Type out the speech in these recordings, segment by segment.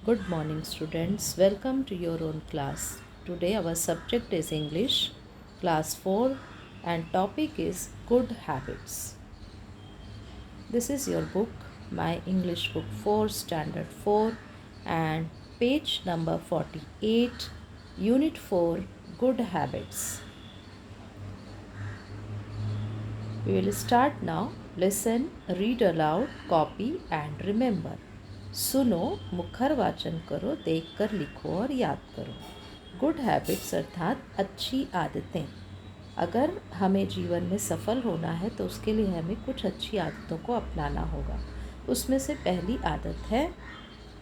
Good morning, students. Welcome to your own class. Today, our subject is English, class 4, and topic is good habits. This is your book, my English book 4, standard 4, and page number 48, unit 4, good habits. We will start now. Listen, read aloud, copy, and remember. सुनो, मुखर वाचन करो, देखकर लिखो और याद करो। Good habits अर्थात अच्छी आदतें। अगर हमें जीवन में सफल होना है तो उसके लिए हमें कुछ अच्छी आदतों को अपनाना होगा। उसमें से पहली आदत है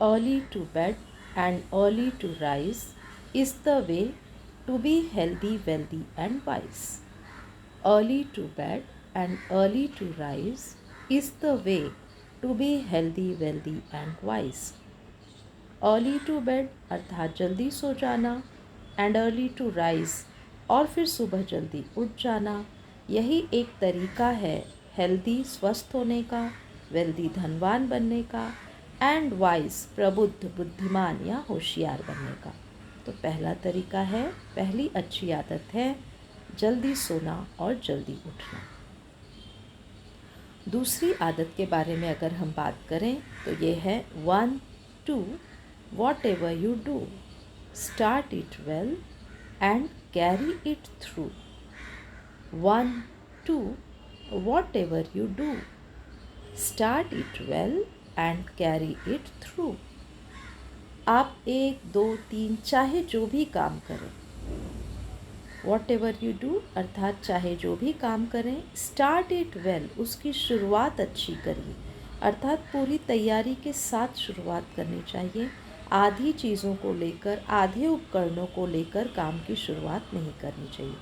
early to bed and early to rise is the way to be healthy wealthy and wise. Early to bed and early to rise is the way to be healthy, wealthy and wise. Early to bed अर्थात जल्दी सो जाना and early to rise और फिर सुबह जल्दी उठ जाना, यही एक तरीका है हेल्दी स्वस्थ होने का, वेल्दी धनवान बनने का एंड वाइज प्रबुद्ध बुद्धिमान या होशियार बनने का। तो पहला तरीका है, पहली अच्छी आदत है जल्दी सोना और जल्दी उठना। दूसरी आदत के बारे में अगर हम बात करें तो ये है 1, 2 what ever you do start it well and carry it through. 1, 2 what ever you do start it well and carry it through. आप 1, 2, 3 चाहे जो भी काम करें, वॉट एवर यू डू अर्थात चाहे जो भी काम करें, स्टार्ट इट वेल उसकी शुरुआत अच्छी करिए, अर्थात पूरी तैयारी के साथ शुरुआत करनी चाहिए। आधी चीज़ों को लेकर, आधे उपकरणों को लेकर काम की शुरुआत नहीं करनी चाहिए।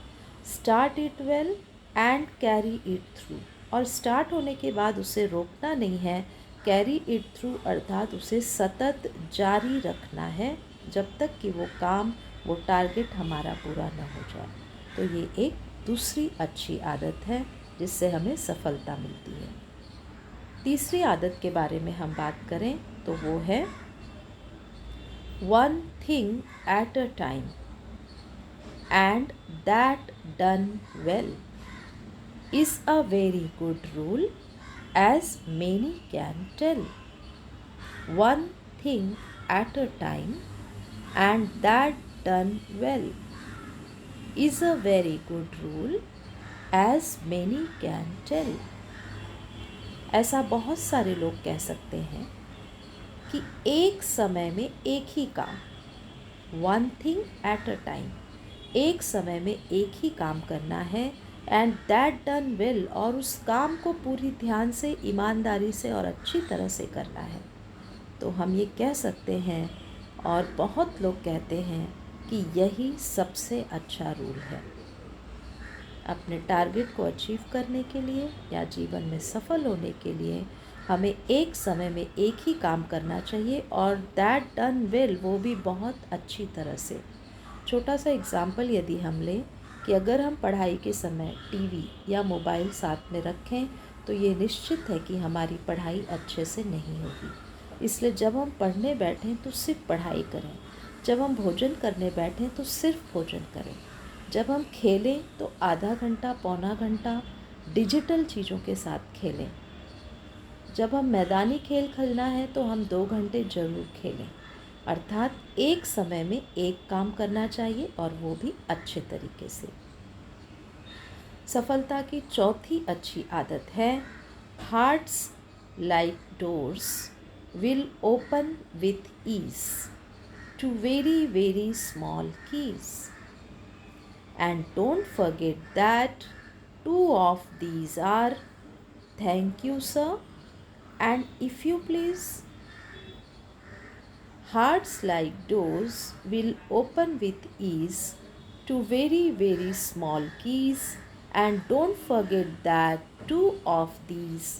Start it well and carry it through, और स्टार्ट होने के बाद उसे रोकना नहीं है। कैरी इट थ्रू अर्थात उसे सतत जारी रखना है जब तक कि वो काम, वो टारगेट हमारा पूरा न हो जाए। तो ये एक दूसरी अच्छी आदत है जिससे हमें सफलता मिलती है। तीसरी आदत के बारे में हम बात करें तो वो है 1 thing at a time and that done well is a very good rule as many can tell. 1 thing at a time and that done well is a very good rule as many can tell। ऐसा बहुत सारे लोग कह सकते हैं कि एक समय में एक ही काम, 1 थिंग एट अ टाइम, एक समय में एक ही काम करना है एंड दैट डन वेल, और उस काम को पूरी ध्यान से, ईमानदारी से और अच्छी तरह से करना है। तो हम ये कह सकते हैं और बहुत लोग कहते हैं कि यही सबसे अच्छा रूल है। अपने टारगेट को अचीव करने के लिए या जीवन में सफल होने के लिए हमें एक समय में एक ही काम करना चाहिए, और दैट डन वेल वो भी बहुत अच्छी तरह से। छोटा सा एग्जाम्पल यदि हम लें कि अगर हम पढ़ाई के समय टीवी या मोबाइल साथ में रखें तो ये निश्चित है कि हमारी पढ़ाई अच्छे से नहीं होगी। इसलिए जब हम पढ़ने बैठें तो सिर्फ पढ़ाई करें, जब हम भोजन करने बैठें तो सिर्फ भोजन करें, जब हम खेलें तो आधा घंटा पौना घंटा डिजिटल चीज़ों के साथ खेलें, जब हम मैदानी खेल खेलना है तो हम 2 घंटे ज़रूर खेलें। अर्थात एक समय में एक काम करना चाहिए और वो भी अच्छे तरीके से। सफलता की चौथी अच्छी आदत है hearts like doors will open with ease to very very small keys, and don't forget that 2 of these are thank you sir and if you please। Hearts like doors will open with ease to very very small keys, and don't forget that 2 of these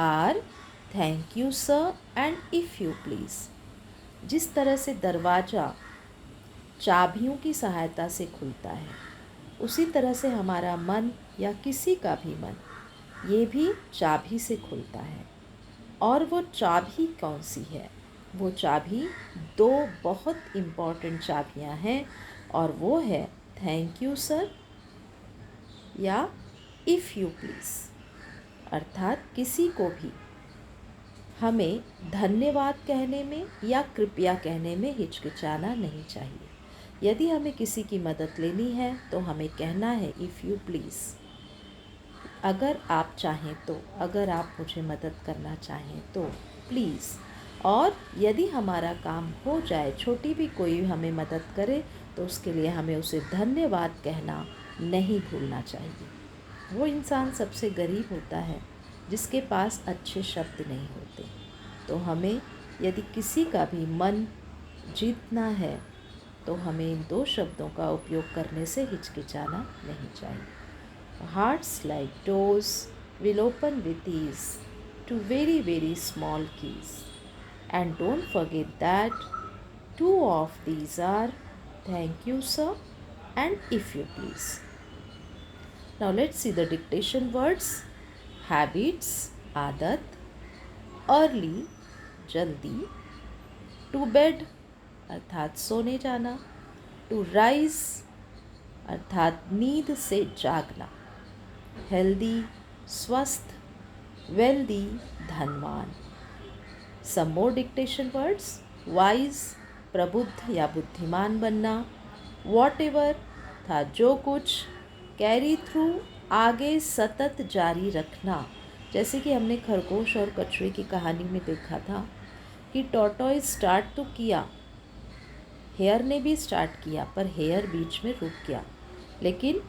are thank you sir and if you please. जिस तरह से दरवाज़ा चाबियों की सहायता से खुलता है, उसी तरह से हमारा मन या किसी का भी मन ये भी चाबी से खुलता है। और वो चाबी कौन सी है? वो चाबी दो बहुत इम्पॉर्टेंट चाबियाँ हैं और वो है थैंक यू सर या इफ़ यू प्लीज़। अर्थात किसी को भी हमें धन्यवाद कहने में या कृपया कहने में हिचकिचाना नहीं चाहिए। यदि हमें किसी की मदद लेनी है तो हमें कहना है इफ़ यू प्लीज़, अगर आप चाहें तो, अगर आप मुझे मदद करना चाहें तो प्लीज़। और यदि हमारा काम हो जाए, छोटी भी कोई हमें मदद करे तो उसके लिए हमें उसे धन्यवाद कहना नहीं भूलना चाहिए। वो इंसान सबसे गरीब होता है जिसके पास अच्छे शब्द नहीं होते। तो हमें यदि किसी का भी मन जीतना है तो हमें इन दो शब्दों का उपयोग करने से हिचकिचाना नहीं चाहिए। Hearts like doors will open with ease to very, very small keys. And don't forget that two of these are thank you, sir, and if you please. Now let's see the dictation words. Habits, आदत, early, जल्दी, to bed अर्थात सोने जाना, to rise अर्थात नींद से जागना, healthy स्वस्थ, वेल्दी धनवान। सम मोर डिक्टेशन वर्ड्स। वाइज प्रबुद्ध या बुद्धिमान बनना, वॉट एवर था जो कुछ, कैरी थ्रू आगे सतत जारी रखना। जैसे कि हमने खरगोश और कछुए की कहानी में देखा था कि टॉर्टॉइज स्टार्ट तो किया, हेयर ने भी स्टार्ट किया पर हेयर बीच में रुक गया, लेकिन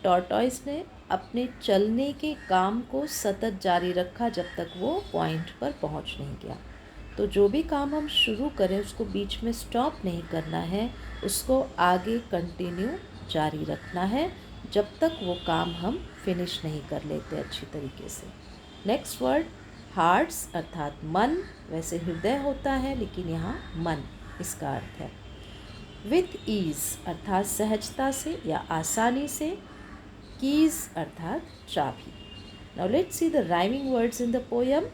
टॉर्टॉइज ने अपने चलने के काम को सतत जारी रखा जब तक वो पॉइंट पर पहुंच नहीं गया। तो जो भी काम हम शुरू करें उसको बीच में स्टॉप नहीं करना है, उसको आगे कंटिन्यू जारी रखना है जब तक वो काम हम फिनिश नहीं कर लेते अच्छी तरीके से। नेक्स्ट वर्ड हार्ट्स अर्थात मन, वैसे हृदय होता है लेकिन यहाँ मन इसका अर्थ है। विथ ईज़ अर्थात सहजता से या आसानी से, कीज़ अर्थात चाबी। Now let's see the rhyming words in the poem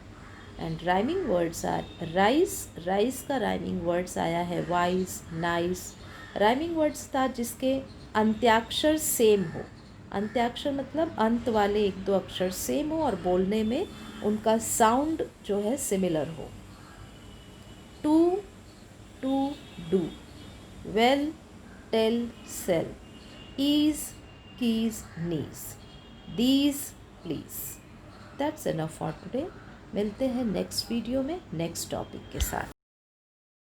and rhyming words are rice, rice का राइमिंग वर्ड्स आया है वाइज, नाइस। राइमिंग वर्ड्स था जिसके अंत्याक्षर सेम हो, अंत्याक्षर मतलब अंत वाले एक दो अक्षर सेम हो और बोलने में उनका साउंड जो है सिमिलर हो। To, to do, well, tell, sell, ease, keys, knees, these, please. That's enough for today. मिलते हैं नेक्स्ट वीडियो में नेक्स्ट टॉपिक के साथ।